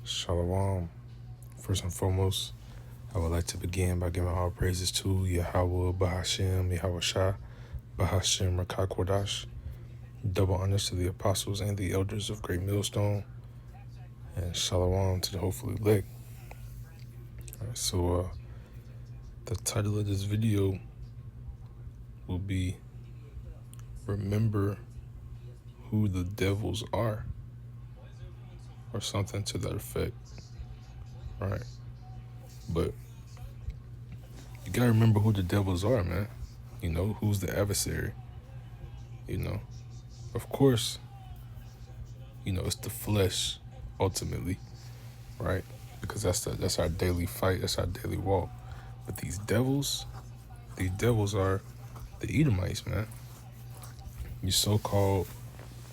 Shalom. First and foremost, I would like to begin by giving all praises to Yahweh, Bahashem, Yahweh Shah, Bahashem, Rakakwadash. Double honors to the apostles and the elders of Great Millstone, and Shalom to the hopefully elect. Alright, so the title of this video will be Remember Who the Devils Are, or something to that effect. Right? But you gotta remember who the devils are, man. You know, who's the adversary. You know, of course, it's the flesh ultimately, right? Because that's our daily fight, that's our daily walk. But these devils are the Edomites, man. You so-called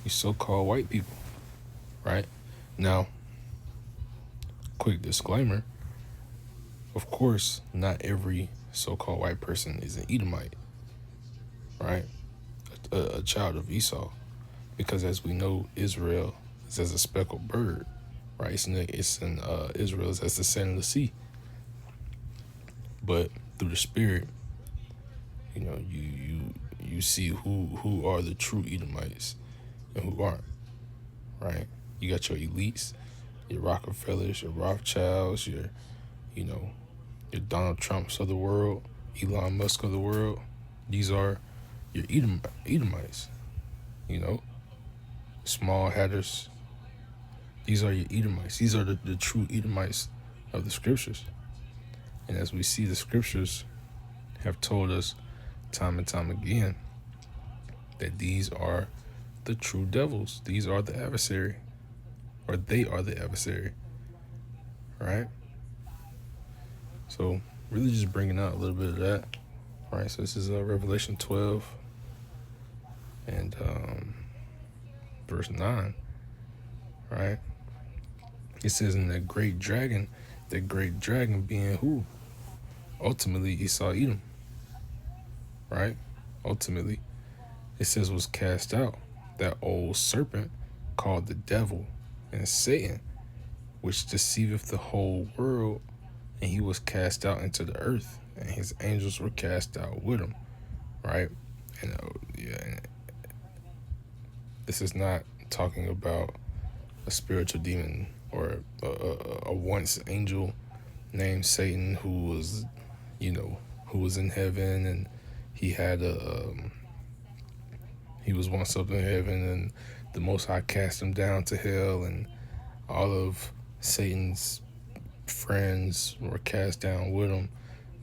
white people, right? Now, quick disclaimer, of course, not every so-called white person is an Edomite, right? A child of Esau. Because as we know, Israel is as a speckled bird, right? It's in Israel is as the sand of the sea. But through the spirit, you see who are the true Edomites and who aren't, right? You got your elites, your Rockefellers, your Rothschilds, your Donald Trumps of the world, Elon Musk of the world. These are your Edomites, small hatters. These are your Edomites. These are the true Edomites of the scriptures. And as we see, the scriptures have told us time and time again that these are the true devils. These are the adversary, or they are the adversary, right? So really just bringing out a little bit of that, right? So this is Revelation 12 and verse 9, right? It says, in that great dragon being who? Ultimately, Esau Edom, right? Ultimately, it says was cast out, that old serpent called the devil and Satan, which deceiveth the whole world, and he was cast out into the earth, and his angels were cast out with him, right? And this is not talking about a spiritual demon or a once angel named Satan who was in heaven, and he had he was once up in heaven, and the Most High cast him down to hell, and all of Satan's friends were cast down with him.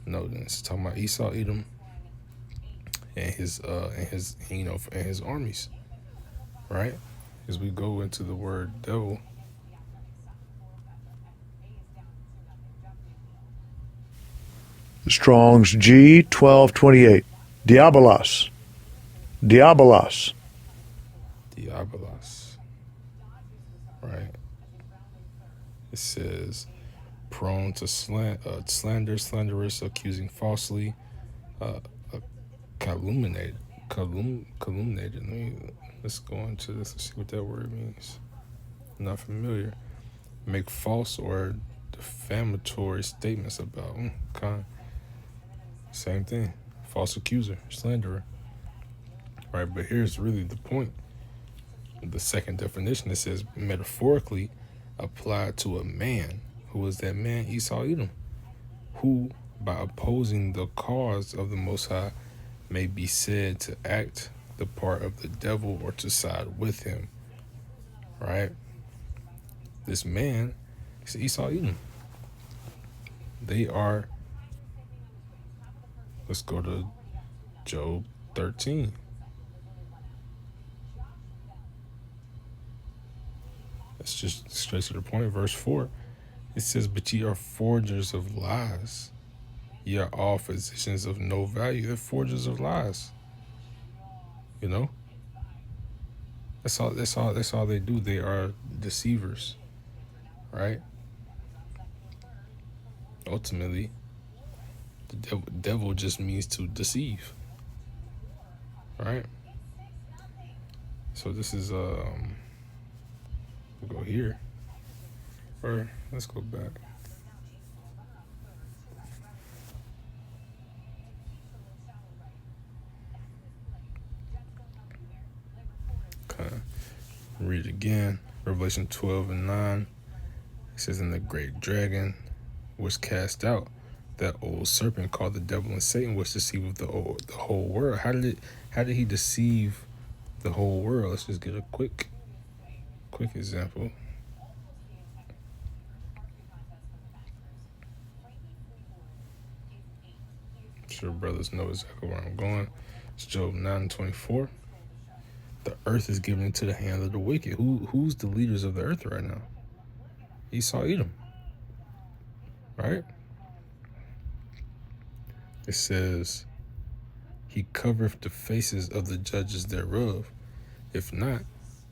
No, it's talking about Esau Edom and his armies, right? As we go into the word devil, Strong's G 1228. Diabolos. Diabolos. Diabolos, right? It says prone to slander, slanderous, accusing falsely, calumniated. Let's go into this and see what that word means. I'm not familiar. Make false or defamatory statements about. Same thing. False accuser, slanderer. Right, but here's really the point. The second definition, it says metaphorically applied to a man. Who was that man? Esau Edom, who by opposing the cause of the Most High may be said to act the part of the devil or to side with him, right? This man is Esau Edom. They are, let's go to Job 13. Let's just straight to the point. Verse 4, it says, but ye are forgers of lies. Ye are all physicians of no value. They're forgers of lies. That's all they do. They are deceivers, right? Ultimately, the devil just means to deceive, right? So this is we'll go here. Or let's go back. Okay. Read it again. Revelation 12 and 9. It says, "And the great dragon was cast out, that old serpent called the devil and Satan, which deceived the whole world." How did he deceive the whole world? Let's just get a quick example. I'm sure brothers know exactly where I'm going. It's Job 9:24. The earth is given into the hand of the wicked. Who's the leaders of the earth right now? Esau, Edom, right? It says, "He covereth the faces of the judges thereof. If not,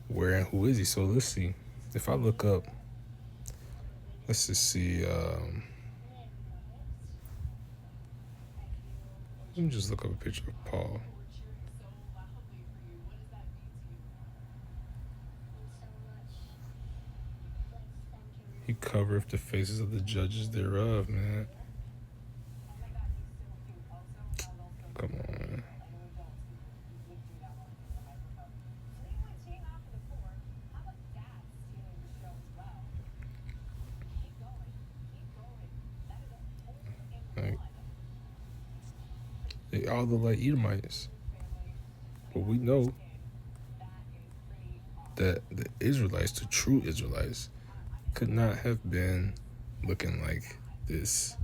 where and who is he?" So let's see. If I look up, let's just see. Let me just look up a picture of Paul. He covereth the faces of the judges thereof, man. Come on, man. Like, they all look like Edomites. But we know that the Israelites, the true Israelites, could not have been looking like this.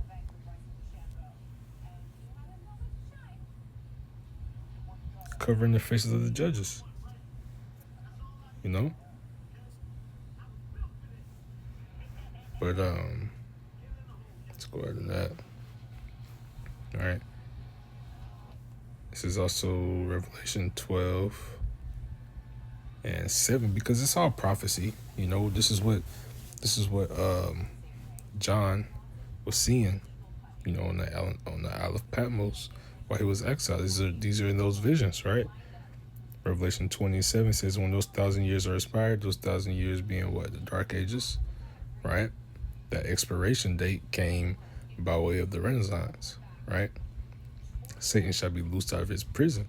Covering the faces of the judges. You know? But let's go ahead and that. Alright. This is also Revelation 12 and 7, because it's all prophecy. You know, this is what John was seeing, you know, on the Isle of Patmos while he was exiled. These are in those visions, right? Revelation 27 says, when those 1,000 years are expired, those 1,000 years being what? The Dark Ages, right? That expiration date came by way of the Renaissance, right? Satan shall be loosed out of his prison,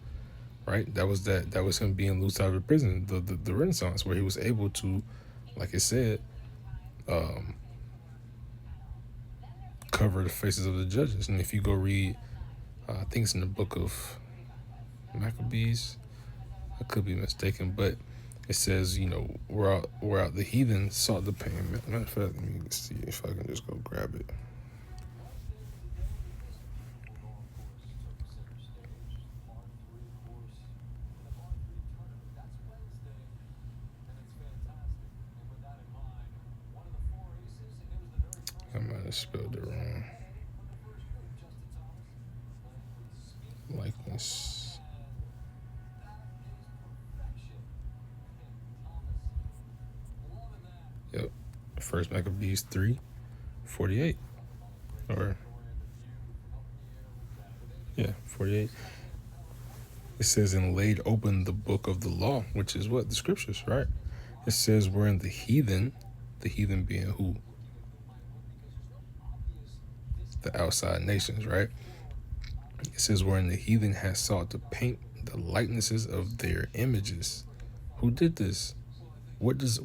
right? That was him being loosed out of the prison, the Renaissance, where he was able to, like it said, cover the faces of the judges. And if you go read, I think it's in the book of Maccabees, I could be mistaken, but it says, you know, we're out the heathen sought the pain. Matter of fact, let me see if I can just go grab it. I might have spelled it wrong. Likeness. Yep. First Maccabees 3:48. Or, yeah, 48. It says, "And laid open the book of the law," which is what? The scriptures, right? It says, "Wherein the heathen being who? The outside nations, right? It says, "Wherein the heathen has sought to paint the likenesses of their images." Who did this? What did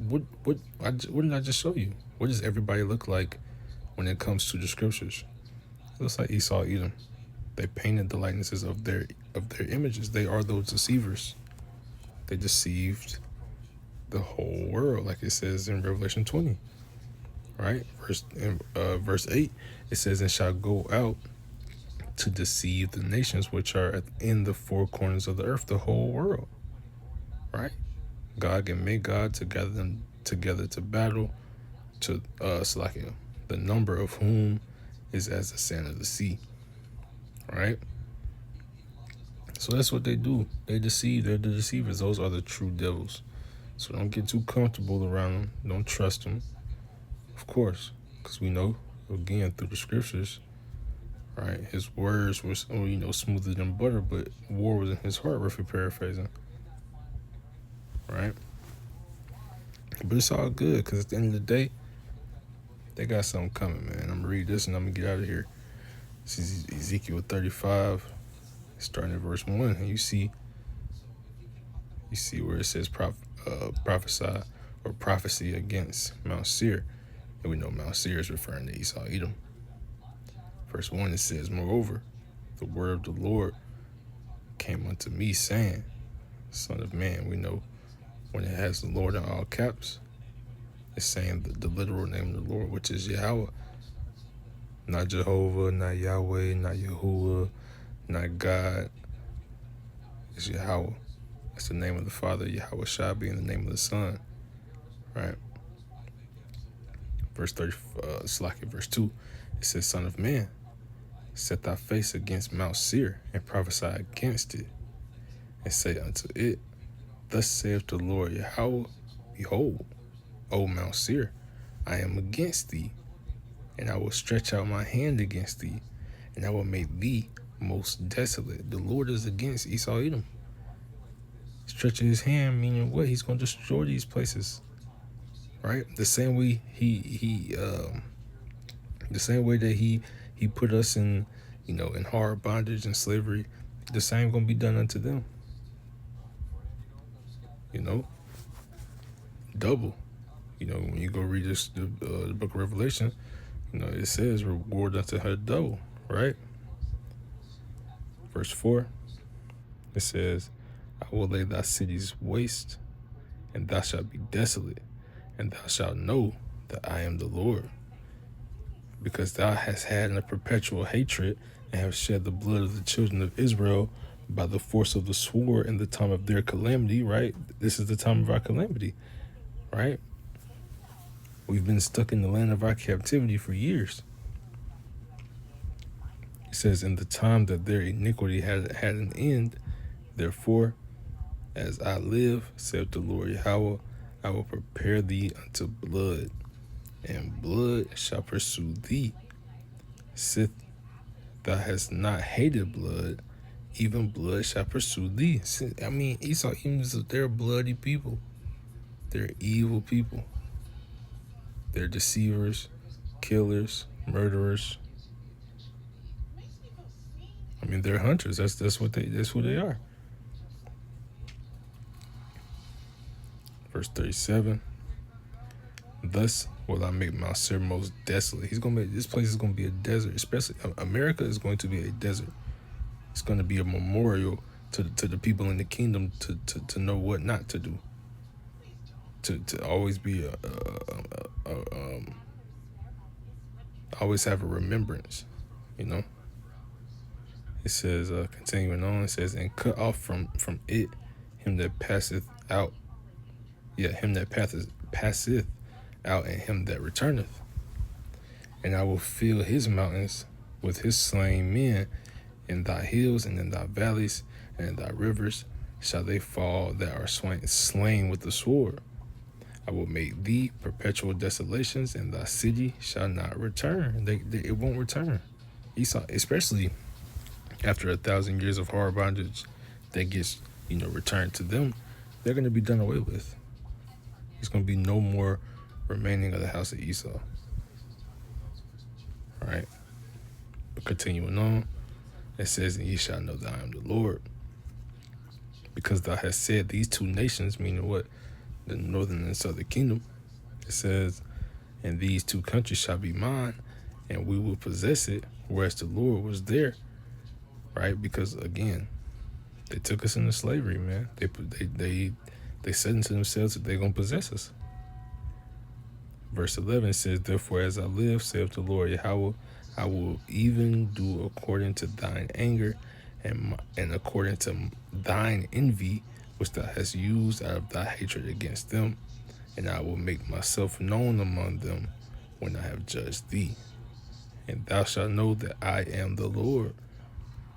I just show you? What does everybody look like when it comes to the scriptures? It looks like Esau, Edom. They painted the likenesses of their images. They are those deceivers. They deceived the whole world, like it says in Revelation 20, right? Verse 8, it says, "And shall go out to deceive the nations which are in the four corners of the earth," the whole world, right? Gog and Magog to gather them together to battle, to Salakia, the number of whom is as the sand of the sea, right? So that's what they do. They deceive. They're the deceivers. Those are the true devils. So don't get too comfortable around them. Don't trust them, of course, because we know, again, through the scriptures, right, his words were, you know, smoother than butter, but war was in his heart, roughly paraphrasing, right? But it's all good, because at the end of the day, They got something coming, man. I'm gonna read this and I'm gonna get out of here. This is Ezekiel 35, starting at verse 1, and you see where it says prophesy or prophecy against Mount Seir. And we know Mount Seir is referring to Esau, Edom. Verse 1, it says, moreover, the word of the Lord came unto me, saying, Son of man. We know when it has the Lord in all caps, it's saying the literal name of the Lord, which is Yahweh. Not Jehovah, not Yahweh, not Yahuwah, not God. It's Yahweh. That's the name of the Father, Yahweh Shah being the name of the Son. Right? Verse 30, verse 2, it says, Son of man, set thy face against Mount Seir, and prophesy against it, and say unto it, Thus saith the Lord Yahweh, Behold, O Mount Seir, I am against thee, and I will stretch out my hand against thee, and I will make thee most desolate. The Lord is against Esau, Edom. Stretching his hand, meaning what? He's going to destroy these places, right? The same way the same way that he put us in, in hard bondage and slavery, the same going to be done unto them. Double. When you go read this, the book of Revelation, it says reward unto her double, right? Verse 4, it says, I will lay thy cities waste, and thou shalt be desolate, and thou shalt know that I am the Lord. Because thou hast had a perpetual hatred, and have shed the blood of the children of Israel by the force of the sword in the time of their calamity, right? This is the time of our calamity, right? We've been stuck in the land of our captivity for years. It says, in the time that their iniquity had an end, therefore, as I live, saith the Lord Yahweh, I will prepare thee unto blood, and blood shall pursue thee. Sith thou hast not hated blood, even blood shall pursue thee. I mean, Esau, they're bloody people. They're evil people. They're deceivers, killers, murderers. I mean, they're hunters. That's who they are. Verse 37. Thus will I make Mount Seir most desolate. This place is gonna be a desert. Especially America is going to be a desert. It's gonna be a memorial to the people in the kingdom to know what not to do. To always be always have a remembrance, It says, continuing on, it says, and cut off from it him that passeth out. Yeah, him that passeth out, and him that returneth. And I will fill his mountains with his slain men, in thy hills and in thy valleys and in thy rivers shall they fall that are slain with the sword. I will make thee perpetual desolations, and thy city shall not return. It won't return. Esau, especially after 1,000 years of hard bondage that gets, returned to them, they're going to be done away with. There's going to be no more remaining of the house of Esau. All right. But continuing on, it says, and ye shall know that I am the Lord. Because thou hast said these two nations, meaning what? The northern and southern kingdom. It says, and these two countries shall be mine, and we will possess it, whereas the Lord was there. Right? Because again, they took us into slavery, man. They said unto themselves that they're gonna possess us. Verse 11 says, therefore, as I live, saith the Lord Yahweh, I will even do according to thine anger, and according to thine envy, which thou hast used out of thy hatred against them, and I will make myself known among them when I have judged thee. And thou shalt know that I am the Lord,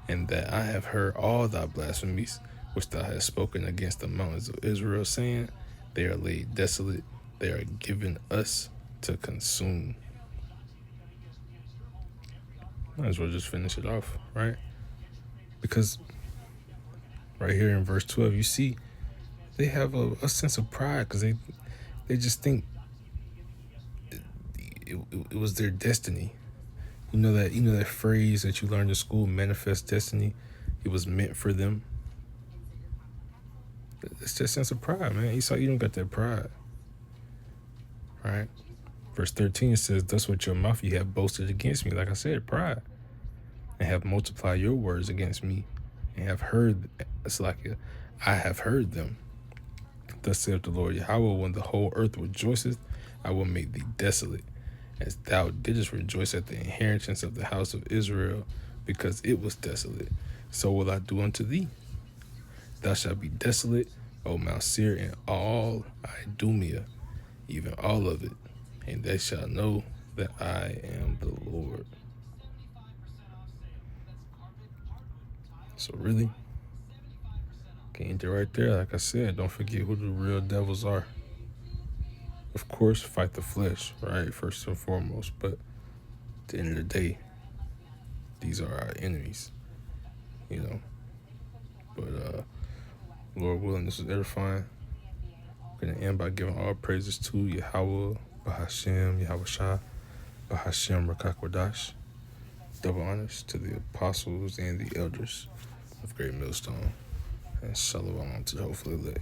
and that I have heard all thy blasphemies, which thou hast spoken against the mountains of Israel, saying, they are laid desolate, they are given us to consume. Might as well just finish it off, right? Because right here in verse 12, you see they have a sense of pride, because they just think it was their destiny. You know that phrase that you learned in school, manifest destiny. It was meant for them. It's that sense of pride, man. Esau, you don't got that pride, right? Verse 13 says, "Thus with your mouth you have boasted against me." Like I said, pride, and have multiplied your words against me, and have heard. It's like I have heard them. Thus saith the Lord Yahweh, when the whole earth rejoiceth, I will make thee desolate, as thou didst rejoice at the inheritance of the house of Israel, because it was desolate. So will I do unto thee. Thou shalt be desolate, O Mount Seir, and all Idumea, even all of it, and they shall know that I am the Lord. So really, getting it right there, like I said, don't forget who the real devils are. Of course, fight the flesh, right? First and foremost. But at the end of the day, these are our enemies, you know. But Lord willing, this is edifying. I'm going to end by giving all praises to Yahweh, Bahashem, Yahweh Shah, Bahashem Rakakwadash. Double honors to the apostles and the elders of Great Millstone. And shalom to the hopefully elect.